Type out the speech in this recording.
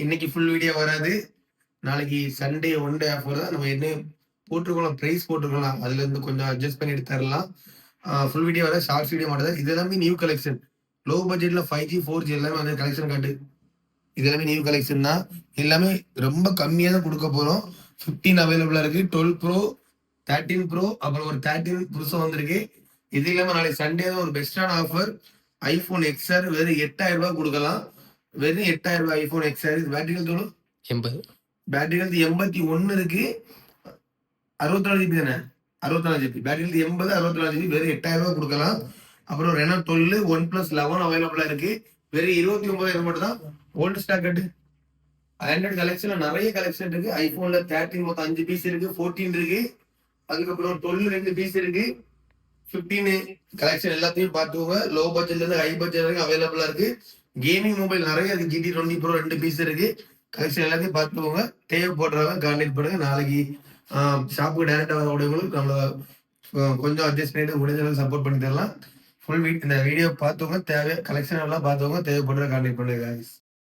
இன்னைக்கு full video வராது. நாளைக்கு சண்டே ஒன் டே ஆஃபர் தான். நம்ம என்ன போட்டுருக்கோம், பிரைஸ் போட்டுருக்கலாம். அதுலேருந்து கொஞ்சம் அட்ஜஸ்ட் பண்ணி எடுத்து தரலாம். ஃபுல் வீடியோ வராது. ஷார்ட்ஸ் வீடியோ மட்டும் தான். இது எல்லாமே நியூ கலெக்ஷன். லோ பட்ஜெட்ல 5G, 4G எல்லாமே வந்து கலெக்ஷன் காட்டு. இது எல்லாமே நியூ கலெக்ஷன் தான். எல்லாமே ரொம்ப கம்மியா தான் குடுக்க போறோம். 15 அவைலபிளா இருக்கு. 12 ப்ரோ, 13 ப்ரோ, அப்புறம் ஒரு 13 புதுசா வந்திருக்கு. இது இல்லாம நாளைக்கு சண்டே தான் ஒரு பெஸ்ட்டான ஆஃபர். ஐஃபோன் XR வெறும் ரூ. 8000 குடுக்கலாம். வெறும் ரூ. 8000 ஐஃபோன் XR. இது பேட்டரி ஹெல்த் எவ்வளோ? 80. பேட்டரி ஹெல்த் 81 இருக்கு. 64 ஜிபி தானே? 64 ஜிபி. Battery health 80, 64 GB. வெறும் ரூ. 8000 குடுக்கலாம். அப்புறம் Reno 12, OnePlus 11 அவைலபிளா இருக்கு. வெறும் 29,000 மட்டும் தான். ஓல்டு ஸ்டாக் கட்டு. ஆண்ட்ராய்டு கலெக்ஷன்ல நிறைய கலெக்ஷன் இருக்கு. ஐபோன்ல 13 மொத்தம் 5 பீஸ் இருக்கு. 14 இருக்கு. அதுக்கப்புறம் 12 2 பீஸ் இருக்கு. 15 கலெக்ஷன் எல்லாத்தையும் பார்த்துக்கோங்க. லோ பட்ஜெட்ல இருந்து ஹை பட்ஜெட் வரைக்கும் அவைலபிளா இருக்கு. கேமிங் மொபைல் நிறைய இருக்கு. GT20 Pro 2 பீஸ் இருக்கு. கலெக்ஷன் எல்லாத்தையும் பார்த்துக்கோங்க. தேவைப்படுறவங்க கான்டாக்ட் பண்ணுங்க. நாளைக்கு ஷாப்புக்கு டைரக்டா வரக்கூடியவங்களுக்கு நம்மள கொஞ்சம் அட்ஜஸ்ட் பண்ணிட்டு முடிஞ்ச அளவுக்கு சப்போர்ட் பண்ணி தரலாம். ஃபுல் இந்த வீடியோ பார்த்துக்கோங்க. கலெக்ஷன் எல்லாம் பார்த்துக்கோங்க. தேவைப்படுற கான்டாக்ட் பண்ணுங்க guys.